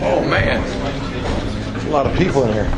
Oh, man. There's a lot of people in here.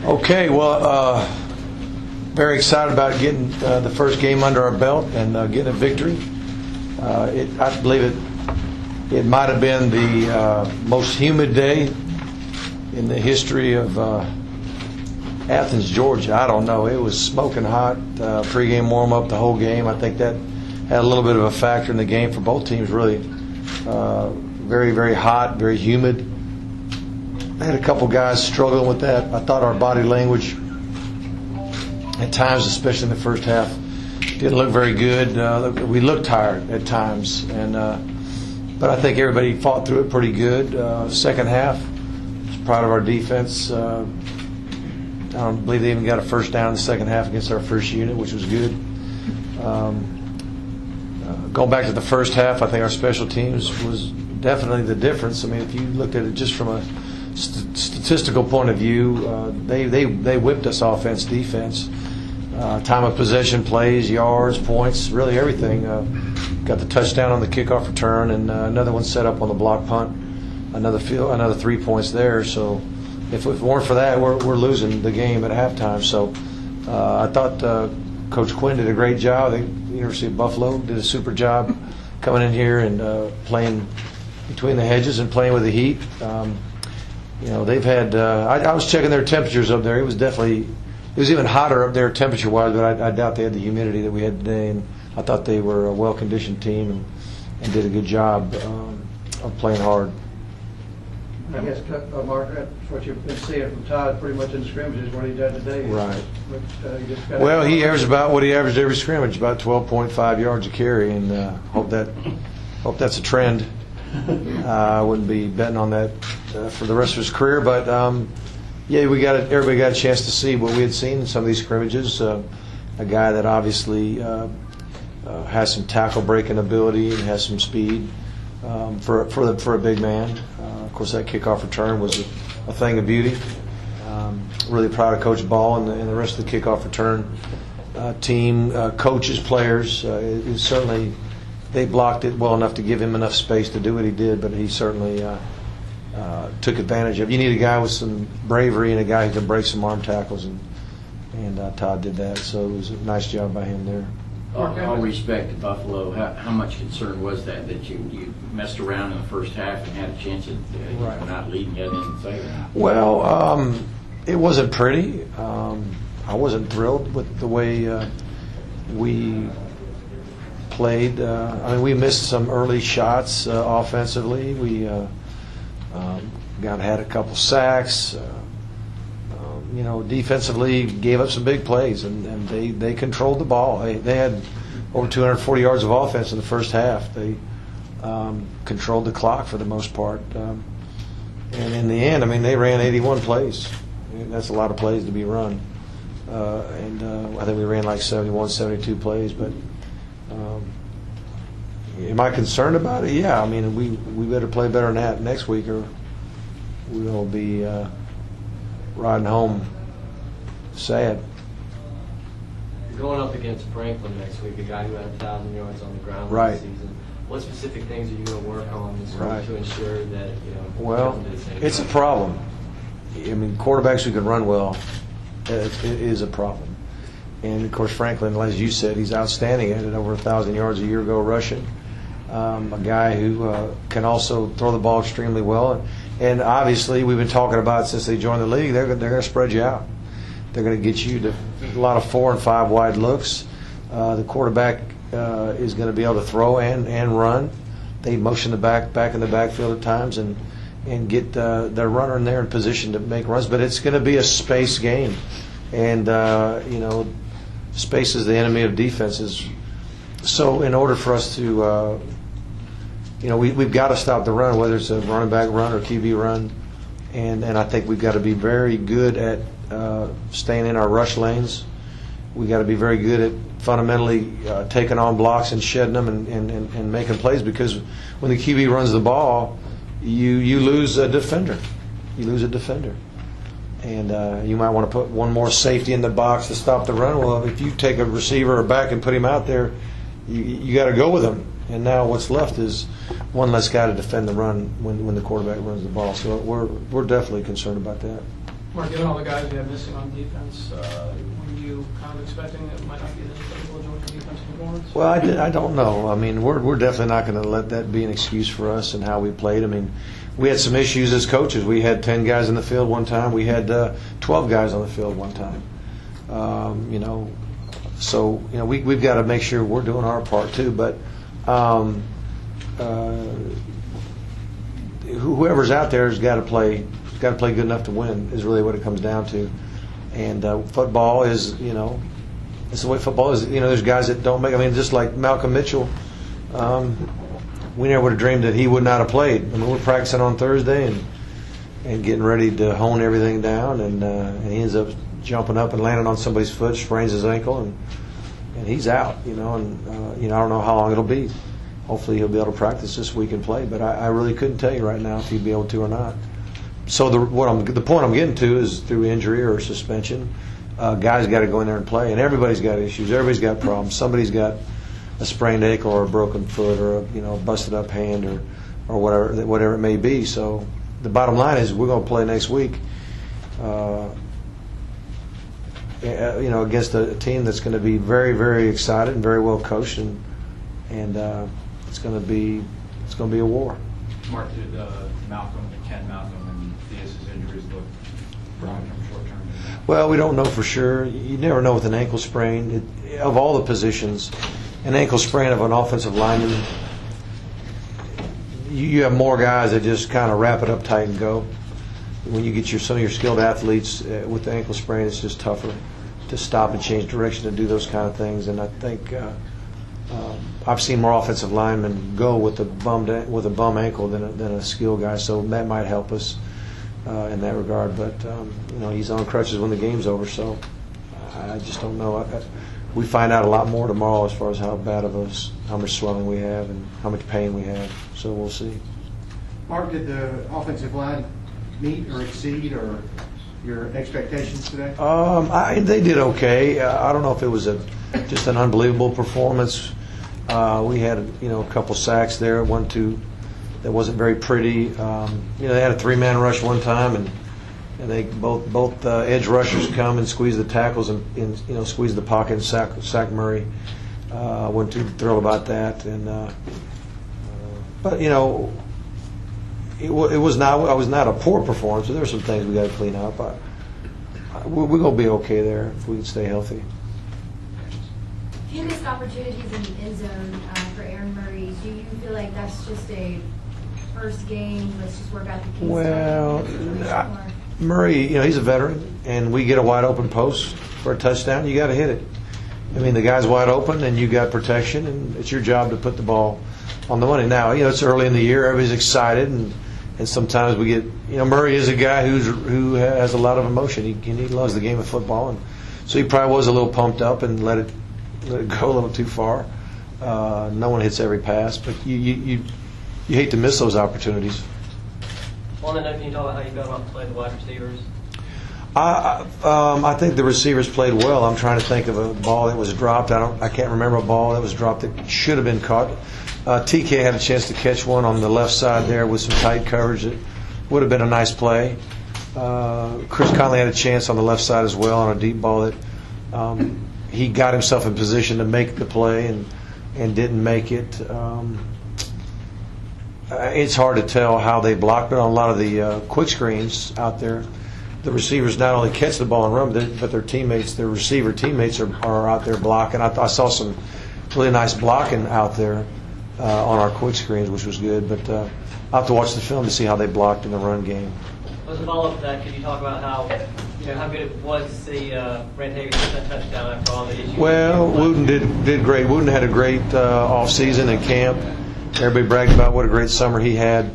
Okay, well, very excited about getting the first game under our belt and getting a victory. I believe it might have been the most humid day in the history of Athens, Georgia. I don't know. It was smoking hot, pregame warm-up, the whole game. I think that had a little bit of a factor in the game for both teams, really. Very, very hot, very humid. I had a couple guys struggling with that. I thought our body language at times, especially in the first half, didn't look very good. We looked tired at times, but I think everybody fought through it pretty good. Second half, I was proud of our defense. I don't believe they even got a first down in the second half against our first unit, which was good. Going back to the first half, I think our special teams was definitely the difference. I mean, if you looked at it just from a statistical point of view, they whipped us offense, defense. Time of possession, plays, yards, points, really everything. Got the touchdown on the kickoff return, and another one set up on the block punt. Another 3 points there. So if it weren't for that, we're losing the game at halftime. So I thought Coach Quinn did a great job. The University of Buffalo did a super job coming in here and playing between the hedges and playing with the heat. They've had. I was checking their temperatures up there. It was even hotter up there temperature-wise, but I doubt they had the humidity that we had today. And I thought they were a well-conditioned team and did a good job of playing hard. I guess, Mark, that's what you've been seeing from Todd pretty much in the scrimmages, what he did today. Right. Well, he averaged about what he averaged every scrimmage, about 12.5 yards a carry, and hope that's a trend. I wouldn't be betting on that for the rest of his career, but everybody got a chance to see what we had seen in some of these scrimmages. A guy that obviously has some tackle breaking ability and has some speed for a big man. Of course, that kickoff return was a thing of beauty. Really proud of Coach Ball and the rest of the kickoff return team, coaches, players. Certainly, they blocked it well enough to give him enough space to do what he did, but he certainly took advantage of. You need a guy with some bravery and a guy who can break some arm tackles, and Todd did that. So it was a nice job by him there. All respect to Buffalo, how much concern was that you messed around in the first half and had a chance of not leading yet in the second? Well, it wasn't pretty. I wasn't thrilled with the way we played. We missed some early shots offensively. We had a couple sacks. Defensively gave up some big plays, and they controlled the ball. They had over 240 yards of offense in the first half. They controlled the clock for the most part. And in the end, they ran 81 plays. That's a lot of plays to be run. I think we ran like 71, 72 plays. But am I concerned about it? Yeah. We better play better than that next week, or we'll be riding home sad. You're going up against Franklin next week, a guy who had 1,000 yards on the ground right. this season. What specific things are you going to work on this week right. to ensure that Well, it's a problem. Quarterbacks who can run well, it is a problem. And of course, Franklin, as you said, he's outstanding at it. Over 1,000 yards a year ago rushing. A guy who can also throw the ball extremely well. And obviously, we've been talking about since they joined the league, they're going to spread you out. They're going to get you to a lot of 4 and 5 wide looks. The quarterback is going to be able to throw and run. They motion the back in the backfield at times and get their runner in there in position to make runs. But it's going to be a space game. And, space is the enemy of defenses. So in order for us to we've got to stop the run, whether it's a running back run or QB run, and I think we've got to be very good at staying in our rush lanes we got to be very good at fundamentally taking on blocks and shedding them and making plays, because when the QB runs the ball, you lose a defender. You lose a defender. And you might want to put one more safety in the box to stop the run. Well, if you take a receiver or back and put him out there, you got to go with him. And now what's left is one less guy to defend the run when the quarterback runs the ball. So we're definitely concerned about that. Mark, given all the guys you have missing on defense, were you kind of expecting that it might not be this critical of joint defensive performance? Well, I don't know. I mean, we're definitely not going to let that be an excuse for us and how we played. I mean, we had some issues as coaches. We had 10 guys in the field one time. We had 12 guys on the field one time. So we've got to make sure we're doing our part too. But whoever's out there has got to play. Got to play good enough to win is really what it comes down to. And football is, it's the way football is. There's guys that don't make. I mean, just like Malcolm Mitchell, we never would have dreamed that he would not have played. I mean, we're practicing on Thursday and getting ready to hone everything down, and he ends up jumping up and landing on somebody's foot, sprains his ankle, and he's out. I don't know how long it'll be. Hopefully he'll be able to practice this week and play, but I really couldn't tell you right now if he'd be able to or not. So the point I'm getting to is through injury or suspension, guys got to go in there and play, and everybody's got issues. Everybody's got problems. Somebody's got a sprained ankle or a broken foot or a busted up hand or whatever it may be. So the bottom line is we're going to play next week, against a team that's going to be very, very excited and very well coached, and it's going to be a war. Mark, did Ken Malcolm and Theus's injuries look long-term, short-term? Well, we don't know for sure. You never know with an ankle sprain. Of all the positions, an ankle sprain of an offensive lineman, you have more guys that just kind of wrap it up tight and go. When you get some of your skilled athletes with the ankle sprain, it's just tougher to stop and change direction and do those kind of things. And I think I've seen more offensive linemen go with a bum ankle than a skilled guy, so that might help us in that regard. But he's on crutches when the game's over, so I just don't know. We find out a lot more tomorrow as far as how much swelling we have and how much pain we have. So we'll see. Mark, did the offensive line meet or exceed your expectations today? They did okay. I don't know if it was just an unbelievable performance. We had a couple sacks there, 1-2 that wasn't very pretty. They had a 3-man rush one time, and they both edge rushers come and squeeze the tackles and squeeze the pocket and sack Murray. Wasn't too thrilled about that, but it was not a poor performance. So there are some things we got to clean up. We're going to be okay there if we can stay healthy. Few missed opportunities in the end zone for Aaron Murray. Do you feel like that's just a first game? Let's just work out the kinks. Well, Murray, he's a veteran, and we get a wide open post for a touchdown. You got to hit it. I mean, the guy's wide open, and you got protection, and it's your job to put the ball on the money. Now, it's early in the year. Everybody's excited, and sometimes we get. Murray is a guy who has a lot of emotion. He loves the game of football, and so he probably was a little pumped up and let it go a little too far. No one hits every pass, but you hate to miss those opportunities. On that note, can you talk about how you felt about the play of the wide receivers? I think the receivers played well. I'm trying to think of a ball that was dropped. I can't remember a ball that was dropped that should have been caught. TK had a chance to catch one on the left side there with some tight coverage. It would have been a nice play. Chris Conley had a chance on the left side as well on a deep ball that he got himself in position to make the play and didn't make it. It's hard to tell how they blocked it on a lot of the quick screens out there. The receivers not only catch the ball and run, but their receiver teammates are out there blocking. I saw some really nice blocking out there on our quick screens, which was good. But I'll have to watch the film to see how they blocked in the run game. As a follow-up to that, could you talk about how good it was the Rantavius touchdown after all the issues? Well, Wooten did great. Wooten had a great off-season in camp. Everybody bragged about what a great summer he had,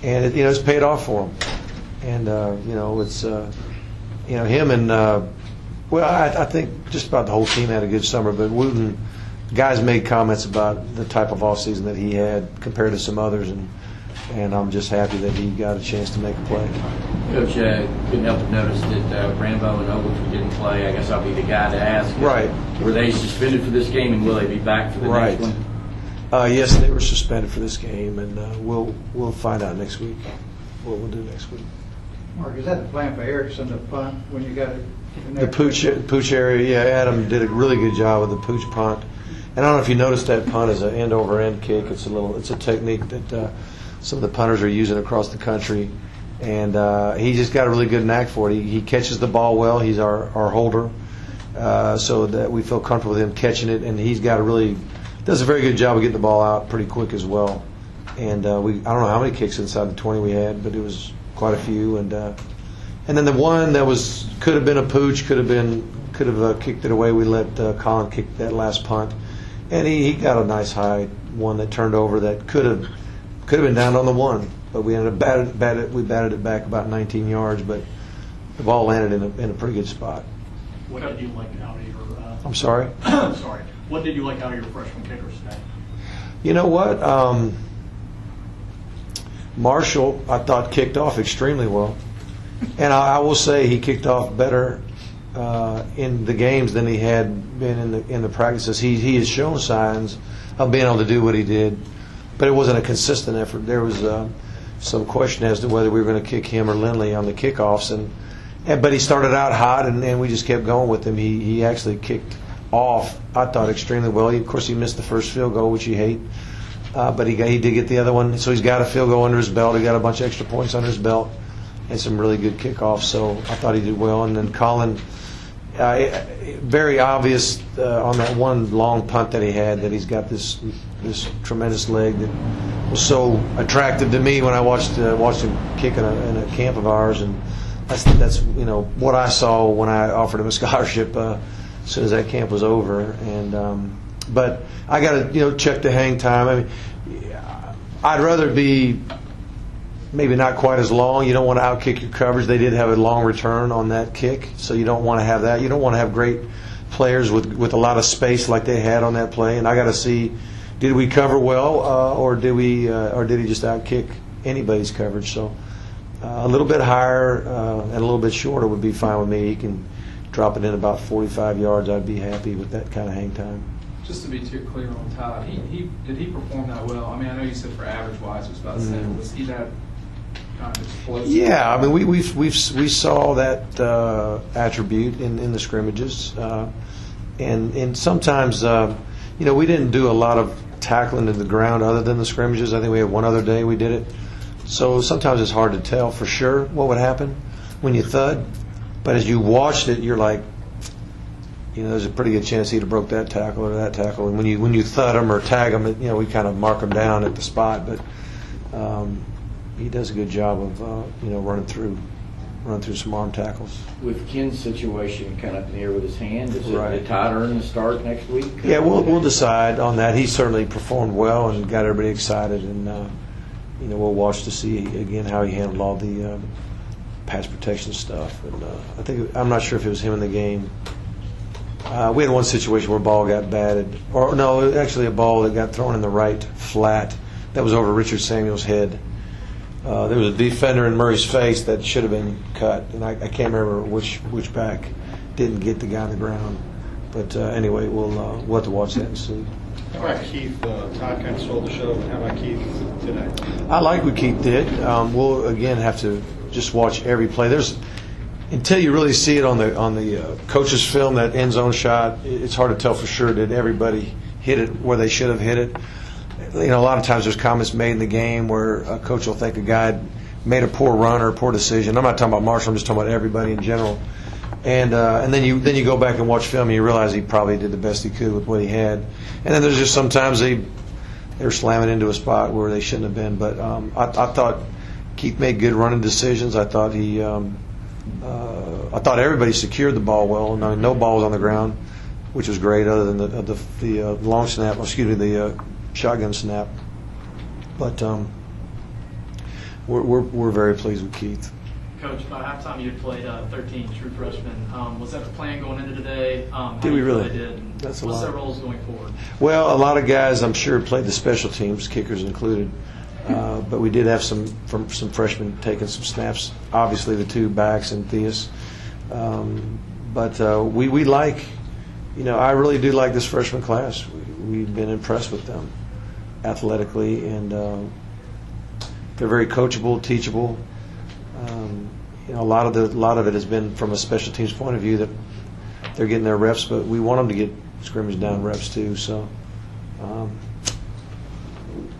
and it's paid off for him. And it's him and Well, I think just about the whole team had a good summer, but Wooten, guys made comments about the type of offseason that he had compared to some others, and I'm just happy that he got a chance to make a play. Coach, couldn't help but notice that Rambo and Ogletree didn't play. I guess I'll be the guy to ask. Right. Were they suspended for this game, and will they be back for the Right. next one? Yes, they were suspended for this game, and we'll find out next week what we'll do next week. Mark, is that the plan for Erickson to punt when you got it? The pooch area, yeah, Adam did a really good job with the pooch punt. And I don't know if you noticed that punt is an end-over-end kick. It's a technique that some of the punters are using across the country. And he just got a really good knack for it. He catches the ball well. He's our holder, so that we feel comfortable with him catching it. And he's got does a very good job of getting the ball out pretty quick as well. And I don't know how many kicks inside the 20 we had, but it was quite a few. And then the one that could have been a pooch, could have kicked it away. We let Colin kick that last punt, and he got a nice high one that turned over that could have been down on the one, but we ended up batted it back about 19 yards, but the ball landed in a pretty good spot. What did you like out of your? I'm sorry. Sorry. What did you like out of your freshman kickers today? You know what? Marshall, I thought, kicked off extremely well. And I will say he kicked off better in the games than he had been in the practices. He has shown signs of being able to do what he did, but it wasn't a consistent effort. There was some question as to whether we were going to kick him or Lindley on the kickoffs, but he started out hot, and we just kept going with him. He actually kicked off, I thought, extremely well. Of course, he missed the first field goal, which you hate, but he did get the other one. So he's got a field goal under his belt. He got a bunch of extra points under his belt and some really good kickoffs. So I thought he did well. And then Colin, very obvious on that one long punt that he had that he's got this tremendous leg that was so attractive to me when I watched him kick in a camp of ours. And that's what I saw when I offered him a scholarship as soon as that camp was over. And but I got to check the hang time. I mean, I'd rather be maybe not quite as long. You don't want to outkick your coverage. They did have a long return on that kick, so you don't want to have that. You don't want to have great players with a lot of space like they had on that play. And I got to see, did we cover well, or did he just outkick anybody's coverage? So a little bit higher and a little bit shorter would be fine with me. He can drop it in about 45 yards. I'd be happy with that kind of hang time. Just to be too clear on Todd, did he perform that well? I mean, I know you said for average wise it was about 7. Was he that kind of explosive? Yeah, I mean we saw that attribute in the scrimmages, and sometimes we didn't do a lot of tackling to the ground other than the scrimmages. I think we had one other day we did it, so sometimes it's hard to tell for sure what would happen when you thud, but as you watched it, you're like, there's a pretty good chance he'd have broke that tackle or that tackle. And when you thud him or tag him, we kind of mark him down at the spot. But he does a good job of running through some arm tackles. With Ken's situation kind of up in the air with his hand, Right. Did Todd earn the start next week? Yeah, we'll decide on that. He certainly performed well and got everybody excited, and we'll watch to see again how he handled all the pass protection stuff. And I'm not sure if it was him in the game. We had one situation where a ball got batted, or no, actually a ball that got thrown in the right flat that was over Richard Samuel's head. There was a defender in Murray's face that should have been cut, and I can't remember which back didn't get the guy on the ground. But anyway, we'll have to watch that and see. How about Keith? Todd kind of stole the show, but how about Keith today? I like what Keith did. We'll again have to just watch every play. Until you really see it on the coach's film, that end zone shot, it's hard to tell for sure did everybody hit it where they should have hit it. A lot of times there's comments made in the game where a coach will think a guy made a poor run or a poor decision. I'm not talking about Marshall. I'm just talking about everybody in general. And then you go back and watch film and you realize he probably did the best he could with what he had. And then there's just sometimes they're slamming into a spot where they shouldn't have been. But I thought Keith made good running decisions. I thought I thought everybody secured the ball well. I mean, no ball was on the ground, which was great, other than the long snap. The shotgun snap. But we're very pleased with Keith. Coach, by halftime you had played 13 true freshmen. Was that the plan going into today? How Did do we you feel really? they did? And That's a what's lot. their roles going forward? Well, a lot of guys, I'm sure, played the special teams, kickers included. But we did have some freshmen taking some snaps. Obviously, the two backs and Theus. But we like, I really do like this freshman class. We've been impressed with them athletically, and they're very coachable, teachable. A lot of it has been from a special teams point of view that they're getting their reps, but we want them to get scrimmage down reps too. So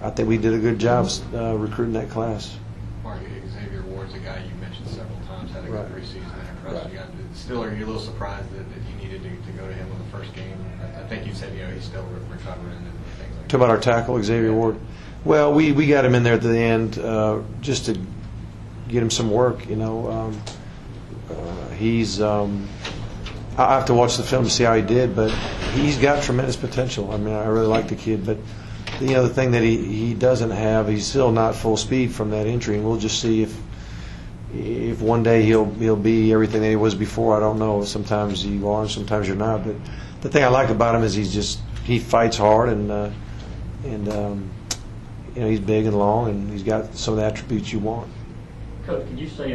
I think we did a good job recruiting that class. Mark, Xavier Ward's a guy you mentioned several times, had a Right. good preseason and impressed Right. you guys. Still, are you a little surprised that you needed to go to him in the first game? I think you said he's still recovering and things like that. Talk about our tackle, Xavier Ward. Well, we got him in there at the end just to get him some work. He's I have to watch the film to see how he did, but he's got tremendous potential. I mean, I really like the kid, but the thing that he doesn't have, he's still not full speed from that injury, and we'll just see if one day he'll be everything that he was before. I don't know. Sometimes you are, and sometimes you're not. But the thing I like about him is he fights hard, and he's big and long, and he's got some of the attributes you want. Coach, could you say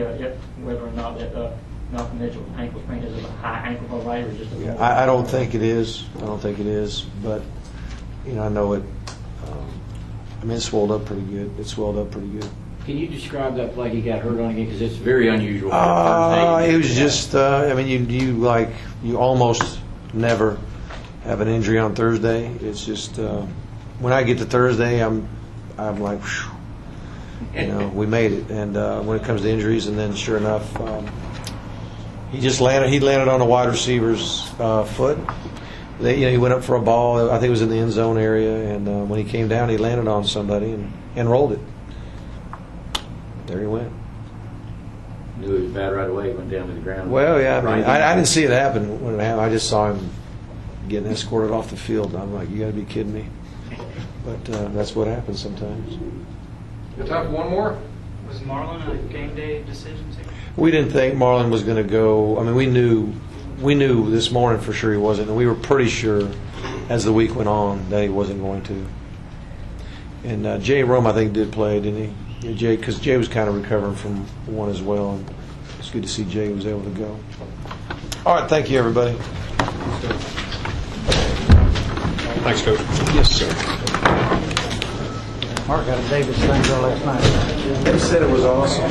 whether or not that Malcolm Mitchell's ankle sprain is a high ankle mobility or just a I don't think it is. But I know it. It swelled up pretty good. Can you describe that play he got hurt on again? Because it's very unusual. It was just. You almost never have an injury on Thursday. It's just when I get to Thursday, I'm like, whew, we made it. And when it comes to injuries, and then sure enough, he just landed. He landed on a wide receiver's foot. He went up for a ball. I think it was in the end zone area, and when he came down, he landed on somebody and rolled it. There he went. Knew it was bad right away. Went down to the ground. Well, yeah. I mean, Right. I didn't see it happen when it happened. I just saw him getting escorted off the field, and I'm like, you got to be kidding me. But that's what happens sometimes. Got time for one more? Was Marlon a game day decision? We didn't think Marlon was going to go. I mean, we knew this morning for sure he wasn't, and we were pretty sure as the week went on that he wasn't going to. And Jay Rome, I think, did play, didn't he? Yeah, Jay, because Jay was kind of recovering from one as well, and it's good to see Jay was able to go. All right, thank you, everybody. Thanks, Coach. Yes, sir. Mark got a Davis thing last night. He said it was awesome.